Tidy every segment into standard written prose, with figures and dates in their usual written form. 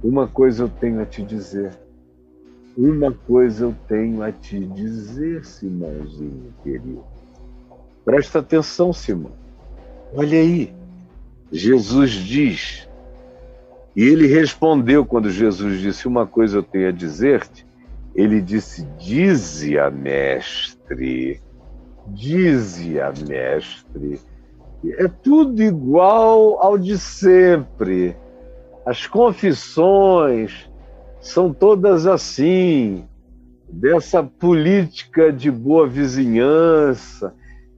Uma coisa eu tenho a te dizer. Uma coisa eu tenho a te dizer, Simãozinho querido. Presta atenção, Simão. Olha aí. Jesus diz, e ele respondeu quando Jesus disse: uma coisa eu tenho a dizer-te. Ele disse: dize-a, mestre. Dize-a, mestre. É tudo igual ao de sempre. As confissões são todas assim, dessa política de boa vizinhança,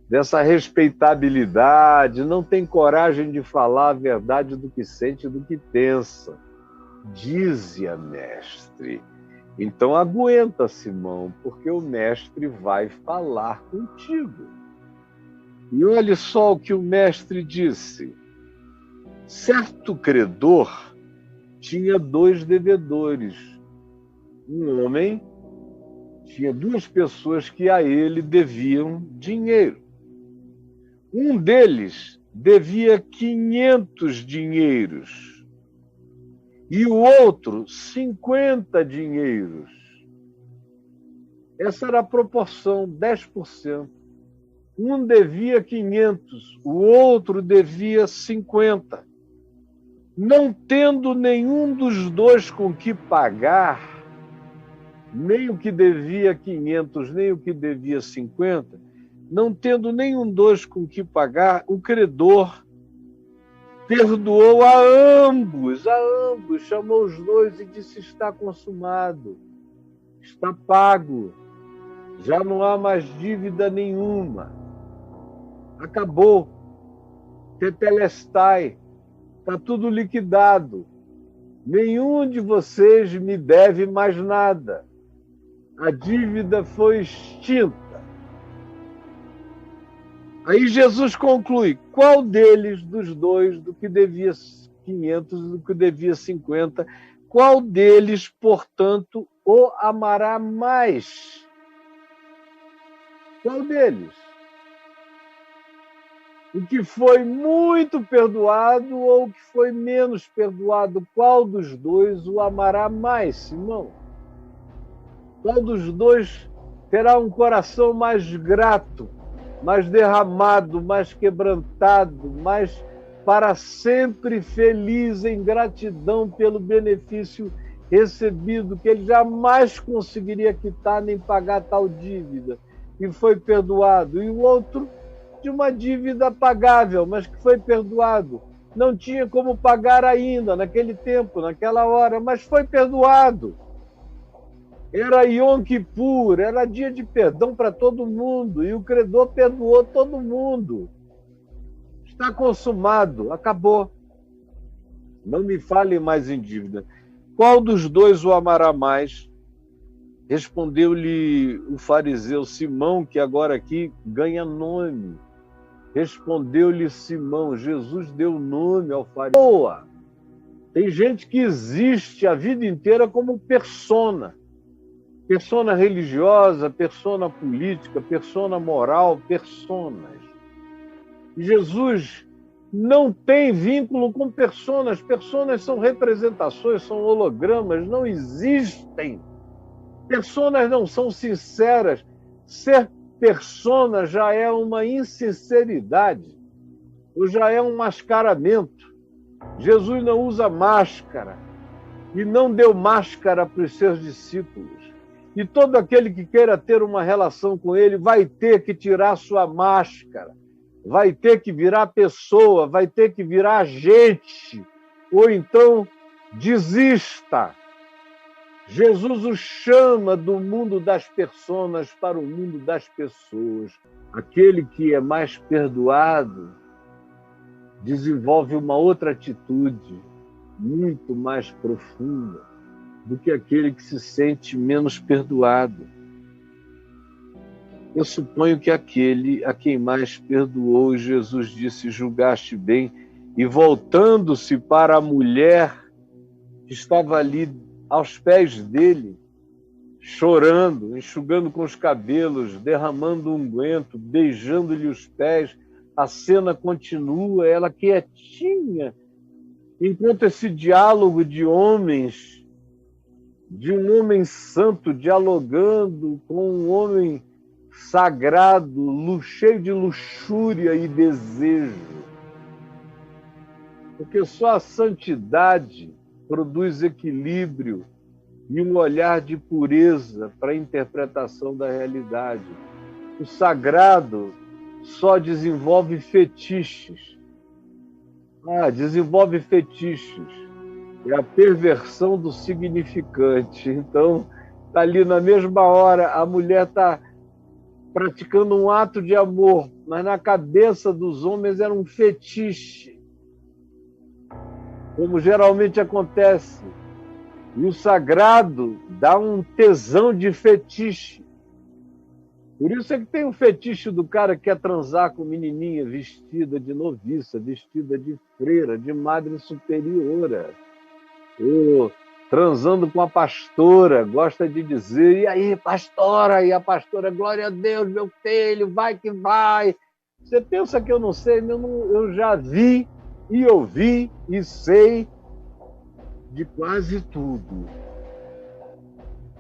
dessa respeitabilidade, não tem coragem de falar a verdade do que sente, do que pensa. Dize-a, mestre. Então aguenta, Simão, porque o mestre vai falar contigo. E olhe só o que o mestre disse. Certo credor tinha 2 devedores. Um homem tinha 2 pessoas que a ele deviam dinheiro. Um deles devia 500 dinheiros e o outro 50 dinheiros. Essa era a proporção, 10%. Um devia 500, o outro devia 50. Não tendo nenhum dos dois com que pagar, nem o que devia 500, nem o que devia 50, não tendo nenhum dos com que pagar, o credor perdoou a ambos, chamou os 2 e disse: está consumado, está pago, já não há mais dívida nenhuma, acabou, tetelestai, está tudo liquidado, nenhum de vocês me deve mais nada, a dívida foi extinta. Aí Jesus conclui: qual deles, dos 2, do que devia 500 e do que devia 50, qual deles, portanto, o amará mais? Qual deles? O que foi muito perdoado ou o que foi menos perdoado? Qual dos 2 o amará mais, Simão? Qual dos 2 terá um coração mais grato, mais derramado, mais quebrantado, mais para sempre feliz em gratidão pelo benefício recebido, que ele jamais conseguiria quitar nem pagar tal dívida, e foi perdoado? E o outro, de uma dívida pagável, mas que foi perdoado. Não tinha como pagar ainda, naquele tempo, naquela hora, mas foi perdoado. Era Yom Kippur, era dia de perdão para todo mundo, e o credor perdoou todo mundo. Está consumado, acabou. Não me fale mais em dívida. Qual dos 2 o amará mais? Respondeu-lhe o fariseu Simão, que agora aqui ganha nome. Respondeu-lhe Simão, Jesus deu nome ao fariseu. Boa! Tem gente que existe a vida inteira como persona religiosa, persona política, persona moral, personas. Jesus não tem vínculo com personas. Personas são representações, são hologramas, não existem. Personas não são sinceras. Ser persona já é uma insinceridade, ou já é um mascaramento. Jesus não usa máscara e não deu máscara para os seus discípulos. E todo aquele que queira ter uma relação com ele vai ter que tirar sua máscara, vai ter que virar pessoa, vai ter que virar gente, ou então desista. Jesus o chama do mundo das personas para o mundo das pessoas. Aquele que é mais perdoado desenvolve uma outra atitude muito mais profunda do que aquele que se sente menos perdoado. Eu suponho que aquele a quem mais perdoou, Jesus disse: julgaste bem, e voltando-se para a mulher que estava ali aos pés dele, chorando, enxugando com os cabelos, derramando unguento, beijando-lhe os pés, a cena continua, ela quietinha, enquanto esse diálogo de homens, de um homem santo dialogando com um homem sagrado, cheio de luxúria e desejo. Porque só a santidade produz equilíbrio e um olhar de pureza para a interpretação da realidade. O sagrado só desenvolve fetiches. Desenvolve fetiches. É a perversão do significante. Então, ali na mesma hora, a mulher está praticando um ato de amor, mas na cabeça dos homens era um fetiche, como geralmente acontece. E o sagrado dá um tesão de fetiche. Por isso é que tem um fetiche do cara que quer transar com menininha vestida de noviça, vestida de freira, de madre superiora. Ou transando com a pastora, gosta de dizer, e aí, pastora? E a pastora, glória a Deus, meu filho, vai que vai. Você pensa que eu não sei? Eu já vi e ouvi e sei de quase tudo.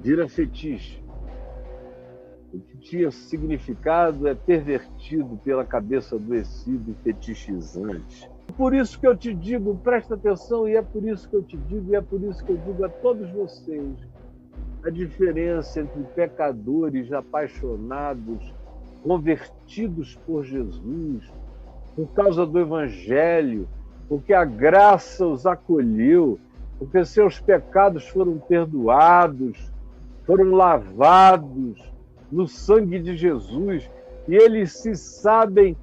Vira fetiche. O que tinha significado é pervertido pela cabeça adoecida e fetichizante. Por isso que eu te digo, presta atenção, e é por isso que eu te digo, e é por isso que eu digo a todos vocês, a diferença entre pecadores apaixonados, convertidos por Jesus, por causa do Evangelho, porque a graça os acolheu, porque seus pecados foram perdoados, foram lavados no sangue de Jesus, e eles se sabem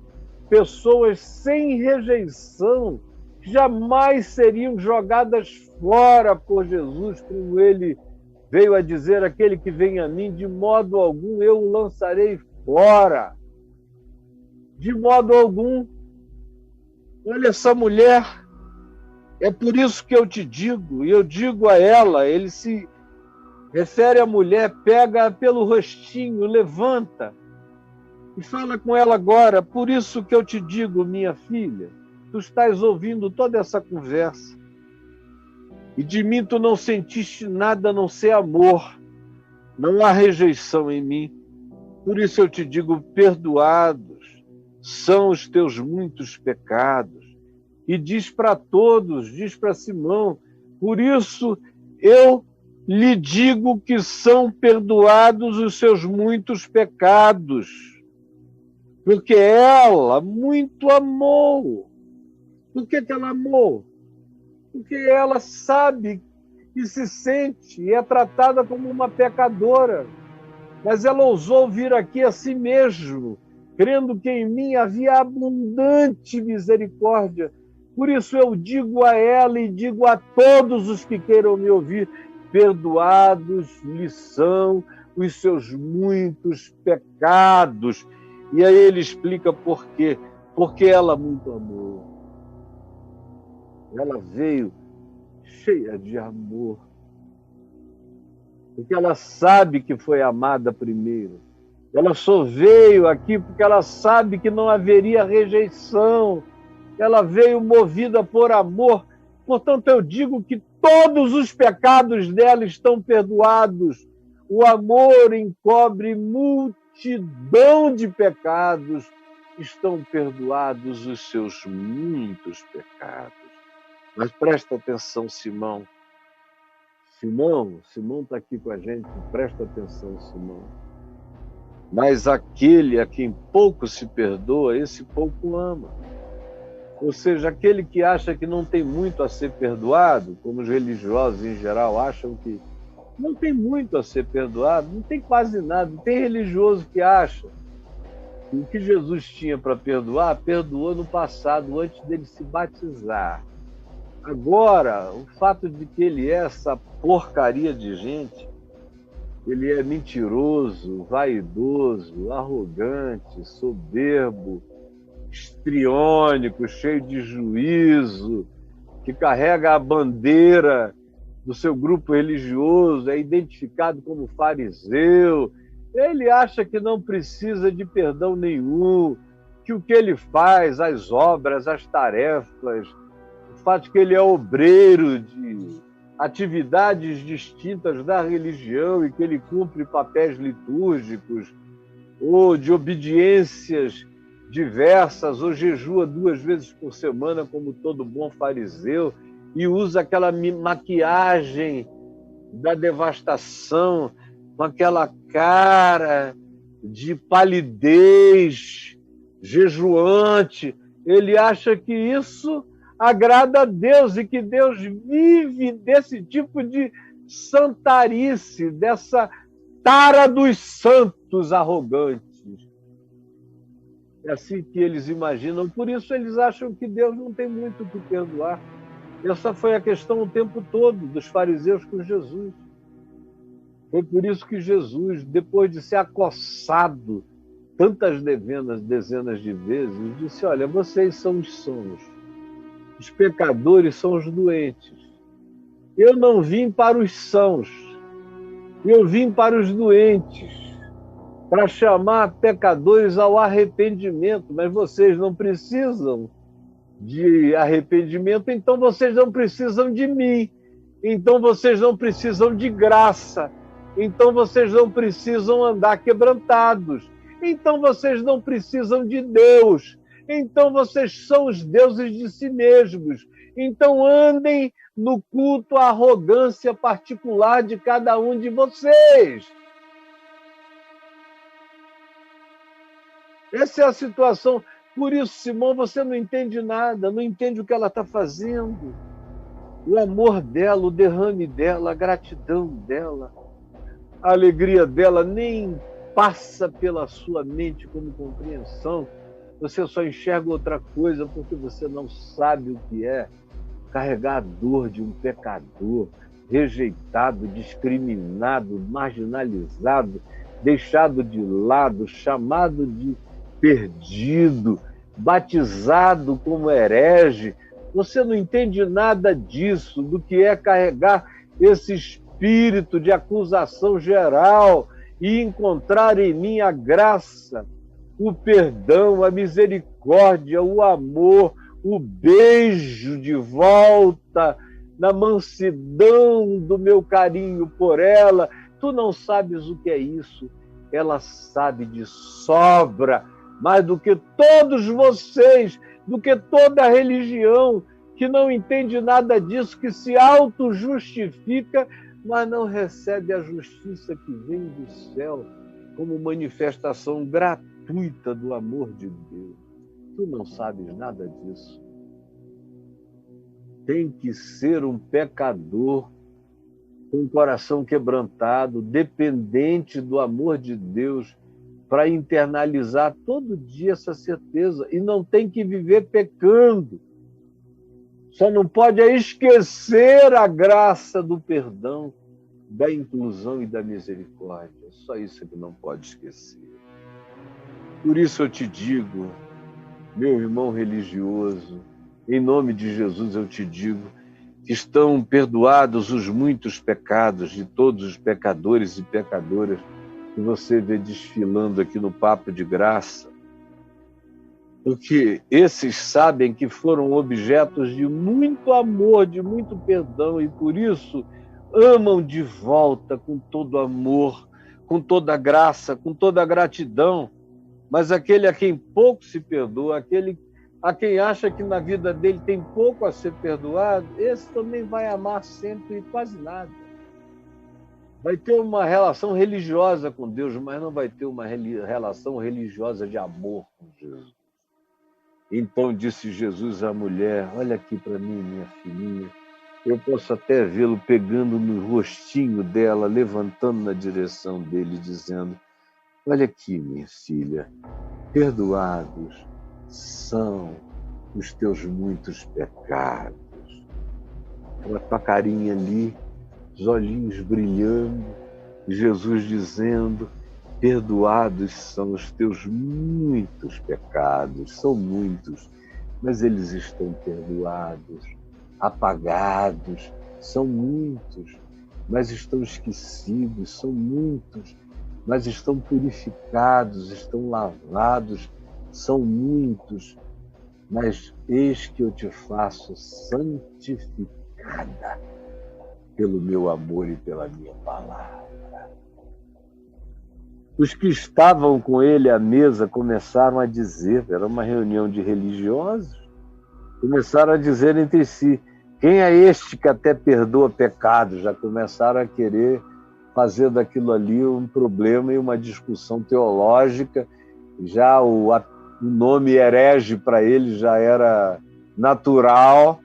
pessoas sem rejeição, que jamais seriam jogadas fora por Jesus, como ele veio a dizer, aquele que vem a mim, de modo algum eu o lançarei fora. De modo algum. Olha essa mulher, é por isso que eu te digo, e eu digo a ela, ele se refere à mulher, pega pelo rostinho, levanta, e fala com ela agora, por isso que eu te digo, minha filha, tu estás ouvindo toda essa conversa, e de mim tu não sentiste nada a não ser amor, não há rejeição em mim, por isso eu te digo, perdoados são os teus muitos pecados, e diz para todos, diz para Simão, por isso eu lhe digo que são perdoados os seus muitos pecados, porque ela muito amou. Por que ela amou? Porque ela sabe e se sente e é tratada como uma pecadora. Mas ela ousou vir aqui a si mesmo, crendo que em mim havia abundante misericórdia. Por isso eu digo a ela e digo a todos os que queiram me ouvir, perdoados lhe são os seus muitos pecados. E aí ele explica por quê. Porque ela muito amou. Ela veio cheia de amor. Porque ela sabe que foi amada primeiro. Ela só veio aqui porque ela sabe que não haveria rejeição. Ela veio movida por amor. Portanto, eu digo que todos os pecados dela estão perdoados. O amor encobre multidão de pecados, estão perdoados os seus muitos pecados. Mas presta atenção, Simão. Simão está aqui com a gente, presta atenção, Simão. Mas aquele a quem pouco se perdoa, esse pouco ama. Ou seja, aquele que acha que não tem muito a ser perdoado, como os religiosos em geral acham que não tem muito a ser perdoado, não tem quase nada. Não tem religioso que acha que o que Jesus tinha para perdoar, perdoou no passado, antes dele se batizar. Agora, o fato de que ele é essa porcaria de gente, ele é mentiroso, vaidoso, arrogante, soberbo, histriônico, cheio de juízo, que carrega a bandeira do seu grupo religioso, é identificado como fariseu, ele acha que não precisa de perdão nenhum, que o que ele faz, as obras, as tarefas, fato de que ele é obreiro de atividades distintas da religião e que ele cumpre papéis litúrgicos ou de obediências diversas, ou jejua 2 vezes por semana, como todo bom fariseu, e usa aquela maquiagem da devastação, com aquela cara de palidez, jejuante. Ele acha que isso agrada a Deus e que Deus vive desse tipo de santarice, dessa tara dos santos arrogantes. É assim que eles imaginam, por isso eles acham que Deus não tem muito o que perdoar. Essa foi a questão o tempo todo dos fariseus com Jesus. Foi por isso que Jesus, depois de ser acossado tantas dezenas de vezes, disse: olha, vocês são os sãos, os pecadores são os doentes. Eu não vim para os sãos, eu vim para os doentes, para chamar pecadores ao arrependimento, mas vocês não precisam de arrependimento, então vocês não precisam de mim, então vocês não precisam de graça, então vocês não precisam andar quebrantados, então vocês não precisam de Deus, então vocês são os deuses de si mesmos, então andem no culto à arrogância particular de cada um de vocês. Essa é a situação. Por isso, Simão, você não entende nada, não entende o que ela está fazendo. O amor dela, o derrame dela, a gratidão dela, a alegria dela nem passa pela sua mente como compreensão. Você só enxerga outra coisa porque você não sabe o que é carregar a dor de um pecador, rejeitado, discriminado, marginalizado, deixado de lado, chamado de perdido, batizado como herege. Você não entende nada disso, do que é carregar esse espírito de acusação geral e encontrar em mim a graça, o perdão, a misericórdia, o amor, o beijo de volta, na mansidão do meu carinho por ela. Tu não sabes o que é isso. Ela sabe de sobra, mais do que todos vocês, do que toda a religião, que não entende nada disso, que se auto-justifica, mas não recebe a justiça que vem do céu como manifestação gratuita do amor de Deus. Tu não sabes nada disso. Tem que ser um pecador com o coração quebrantado, dependente do amor de Deus, para internalizar todo dia essa certeza. E não tem que viver pecando. Só não pode esquecer a graça do perdão, da inclusão e da misericórdia. Só isso que não pode esquecer. Por isso eu te digo, meu irmão religioso, em nome de Jesus eu te digo, que estão perdoados os muitos pecados de todos os pecadores e pecadoras que você vê desfilando aqui no Papo de Graça, porque esses sabem que foram objetos de muito amor, de muito perdão, e por isso amam de volta com todo amor, com toda graça, com toda gratidão. Mas aquele a quem pouco se perdoa, aquele a quem acha que na vida dele tem pouco a ser perdoado, esse também vai amar sempre quase nada. Vai ter uma relação religiosa com Deus, mas não vai ter uma relação religiosa de amor com Jesus. Então disse Jesus à mulher: olha aqui para mim, minha filhinha. Eu posso até vê-lo pegando no rostinho dela, levantando na direção dele, dizendo: olha aqui, minha filha, perdoados são os teus muitos pecados. Aquela tua carinha ali, os olhinhos brilhando, Jesus dizendo: perdoados são os teus muitos pecados, são muitos, mas eles estão perdoados, apagados, são muitos, mas estão esquecidos, são muitos, mas estão purificados, estão lavados, são muitos, mas eis que eu te faço santificada pelo meu amor e pela minha palavra. Os que estavam com ele à mesa começaram a dizer, era uma reunião de religiosos, começaram a dizer entre si: quem é este que até perdoa pecados? Já começaram a querer fazer daquilo ali um problema e uma discussão teológica. Já o nome herege para ele já era natural.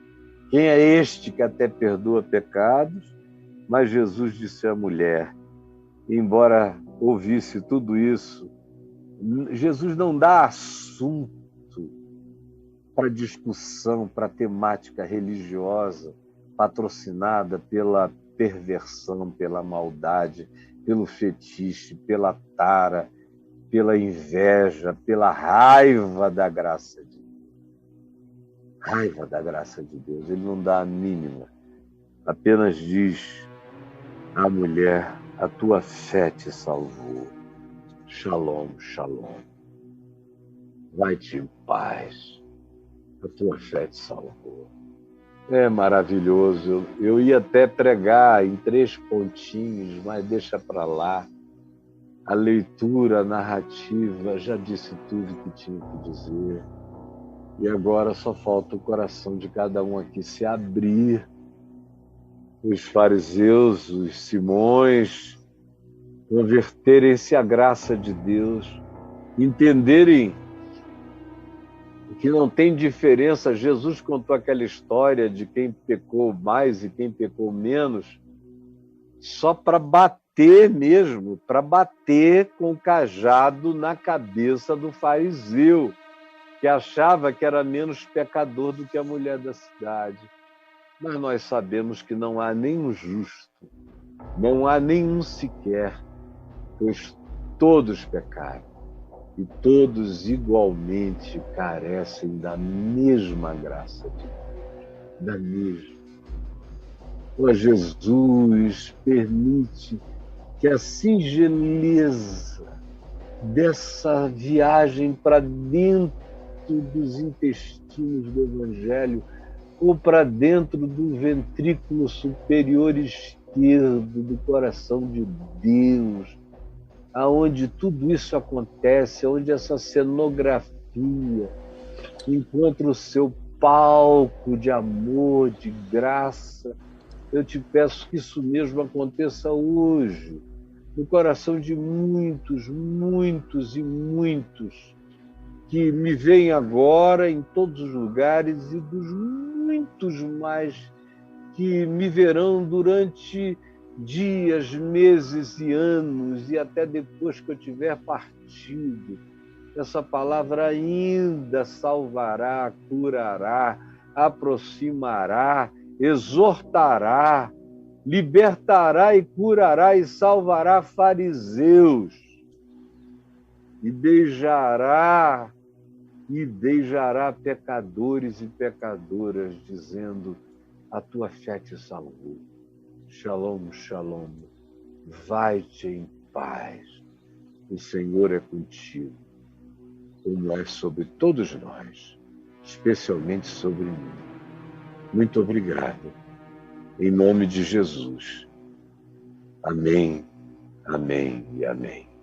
Quem é este que até perdoa pecados? Mas Jesus disse à mulher, embora ouvisse tudo isso, Jesus não dá assunto para discussão, para temática religiosa, patrocinada pela perversão, pela maldade, pelo fetiche, pela tara, pela inveja, pela raiva da graça de Deus. Raiva da graça de Deus. Ele não dá a mínima. Apenas diz à mulher: a tua fé te salvou. Shalom, shalom. Vai-te em paz. A tua fé te salvou. É maravilhoso. Eu ia até pregar em 3 pontinhos, mas deixa para lá. A leitura, a narrativa, já disse tudo que tinha que dizer. E agora só falta o coração de cada um aqui se abrir. Os fariseus, os Simões, converterem-se à graça de Deus, entenderem que não tem diferença. Jesus contou aquela história de quem pecou mais e quem pecou menos, só para bater mesmo, para bater com o cajado na cabeça do fariseu, que achava que era menos pecador do que a mulher da cidade. Mas nós sabemos que não há nenhum justo, não há nenhum sequer, pois todos pecaram e todos igualmente carecem da mesma graça de Deus, da mesma. Ó Jesus, permite que a singeleza dessa viagem para dentro dos intestinos do Evangelho ou para dentro do ventrículo superior esquerdo do coração de Deus, aonde tudo isso acontece, onde essa cenografia encontra o seu palco de amor, de graça. Eu te peço que isso mesmo aconteça hoje, no coração de muitos, muitos e muitos que me veem agora em todos os lugares e dos muitos mais que me verão durante dias, meses e anos e até depois que eu tiver partido. Essa palavra ainda salvará, curará, aproximará, exortará, libertará e curará e salvará fariseus e beijará pecadores e pecadoras, dizendo: a tua fé te salvou. Shalom, shalom. Vai-te em paz. O Senhor é contigo, como é sobre todos nós, especialmente sobre mim. Muito obrigado. Em nome de Jesus. Amém, amém e amém.